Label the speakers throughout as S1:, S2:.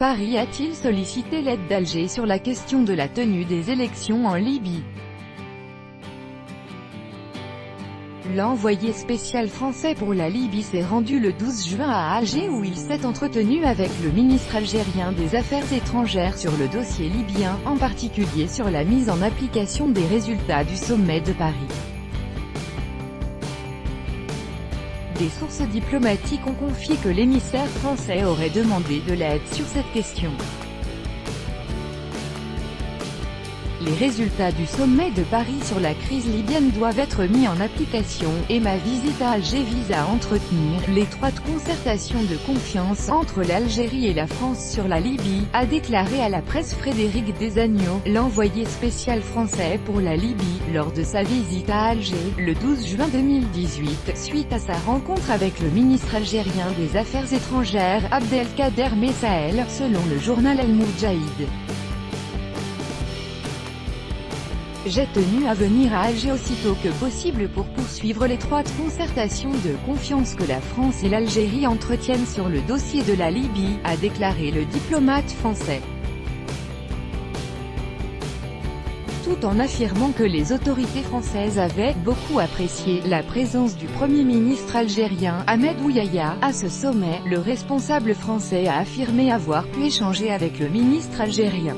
S1: Paris a-t-il sollicité l'aide d'Alger sur la question de la tenue des élections en Libye? L'envoyé spécial français pour la Libye s'est rendu le 12 juin à Alger où il s'est entretenu avec le ministre algérien des Affaires étrangères sur le dossier libyen, en particulier sur la mise en application des résultats du sommet de Paris. Des sources diplomatiques ont confié que l'émissaire français aurait demandé de l'aide sur cette question. Les résultats du sommet de Paris sur la crise libyenne doivent être mis en application, et ma visite à Alger vise à entretenir l'étroite concertation de confiance entre l'Algérie et la France sur la Libye, a déclaré à la presse Frédéric Desagneaux, l'envoyé spécial français pour la Libye, lors de sa visite à Alger, le 12 juin 2018, suite à sa rencontre avec le ministre algérien des Affaires étrangères, Abdelkader Messael, selon le journal El Moudjahid. J'ai tenu à venir à Alger aussitôt que possible pour poursuivre l'étroite concertation de confiance que la France et l'Algérie entretiennent sur le dossier de la Libye, a déclaré le diplomate français. Tout en affirmant que les autorités françaises avaient beaucoup apprécié la présence du Premier ministre algérien, Ahmed Ouyahia, à ce sommet, le responsable français a affirmé avoir pu échanger avec le ministre algérien.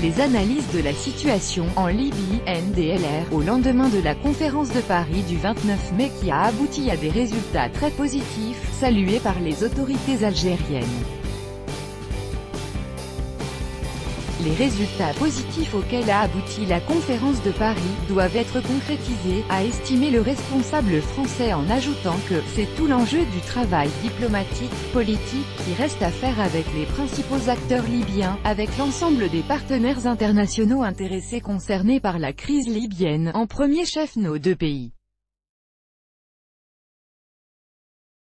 S1: Les analyses de la situation en Libye, NDLR, au lendemain de la conférence de Paris du 29 mai qui a abouti à des résultats très positifs, salués par les autorités algériennes. Les résultats positifs auxquels a abouti la conférence de Paris doivent être concrétisés, a estimé le responsable français en ajoutant que « c'est tout l'enjeu du travail diplomatique, politique qui reste à faire avec les principaux acteurs libyens, avec l'ensemble des partenaires internationaux intéressés concernés par la crise libyenne, en premier chef nos deux pays ».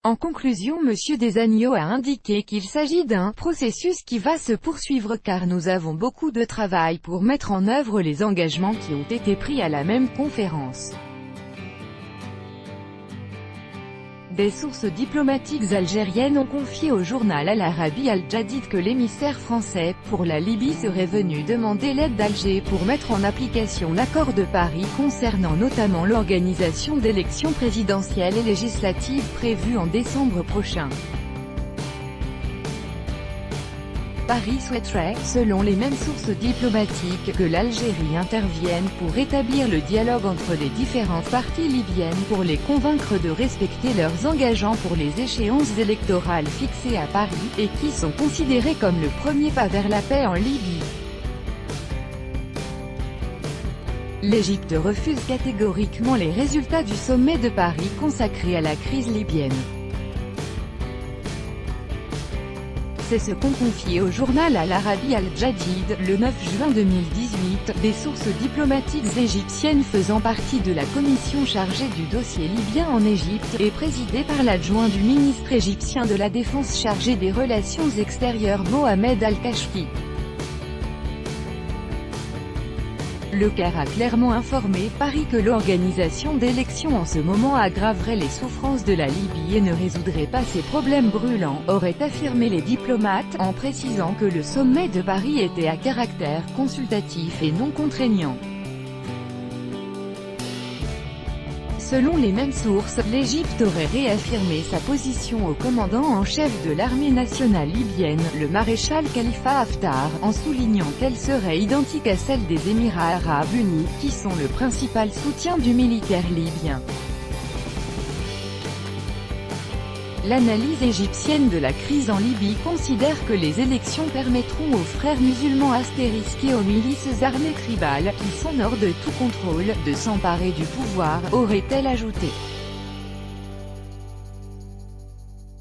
S1: En conclusion, M. Desagneaux a indiqué qu'il s'agit d'un « processus qui va se poursuivre car nous avons beaucoup de travail pour mettre en œuvre les engagements qui ont été pris à la même conférence ». Des sources diplomatiques algériennes ont confié au journal Al Arabi Al Jadid que l'émissaire français pour la Libye serait venu demander l'aide d'Alger pour mettre en application l'accord de Paris concernant notamment l'organisation d'élections présidentielles et législatives prévues en décembre prochain. Paris souhaiterait, selon les mêmes sources diplomatiques, que l'Algérie intervienne pour rétablir le dialogue entre les différentes parties libyennes pour les convaincre de respecter leurs engagements pour les échéances électorales fixées à Paris, et qui sont considérées comme le premier pas vers la paix en Libye. L'Égypte refuse catégoriquement les résultats du sommet de Paris consacré à la crise libyenne. C'est ce qu'ont confié au journal Al Arabi Al Jadid, le 9 juin 2018, des sources diplomatiques égyptiennes faisant partie de la commission chargée du dossier libyen en Égypte, et présidée par l'adjoint du ministre égyptien de la Défense chargé des relations extérieures Mohamed Al-Kashfi. Le Caire a clairement informé Paris que l'organisation d'élections en ce moment aggraverait les souffrances de la Libye et ne résoudrait pas ces problèmes brûlants, auraient affirmé les diplomates, en précisant que le sommet de Paris était à caractère consultatif et non contraignant. Selon les mêmes sources, l'Égypte aurait réaffirmé sa position au commandant en chef de l'armée nationale libyenne, le maréchal Khalifa Haftar, en soulignant qu'elle serait identique à celle des Émirats arabes unis, qui sont le principal soutien du militaire libyen. L'analyse égyptienne de la crise en Libye considère que les élections permettront aux frères musulmans astérisques et aux milices armées tribales, qui sont hors de tout contrôle, de s'emparer du pouvoir, aurait-elle ajouté.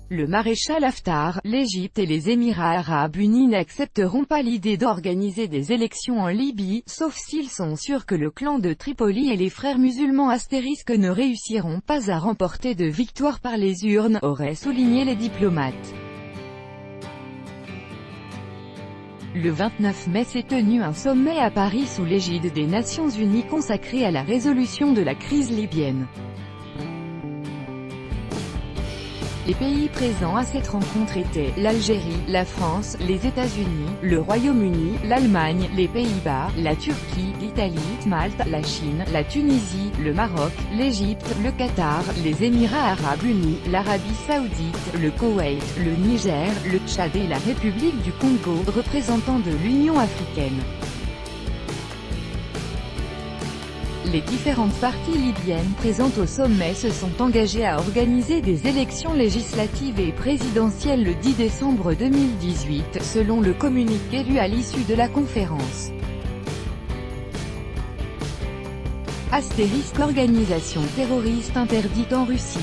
S1: Le maréchal Haftar, l'Égypte et les Émirats arabes unis n'accepteront pas l'idée d'organiser des élections en Libye, sauf s'ils sont sûrs que le clan de Tripoli et les frères musulmans astérisques ne réussiront pas à remporter de victoire par les urnes, auraient souligné les diplomates. Le 29 mai s'est tenu un sommet à Paris sous l'égide des Nations Unies consacré à la résolution de la crise libyenne. Les pays présents à cette rencontre étaient l'Algérie, la France, les États-Unis, le Royaume-Uni, l'Allemagne, les Pays-Bas, la Turquie, l'Italie, Malte, la Chine, la Tunisie, le Maroc, l'Égypte, le Qatar, les Émirats arabes unis, l'Arabie saoudite, le Koweït, le Niger, le Tchad et la République du Congo, représentants de l'Union africaine. Les différentes parties libyennes présentes au sommet se sont engagées à organiser des élections législatives et présidentielles le 10 décembre 2018, selon le communiqué lu à l'issue de la conférence. Astérisque organisation terroriste interdite en Russie.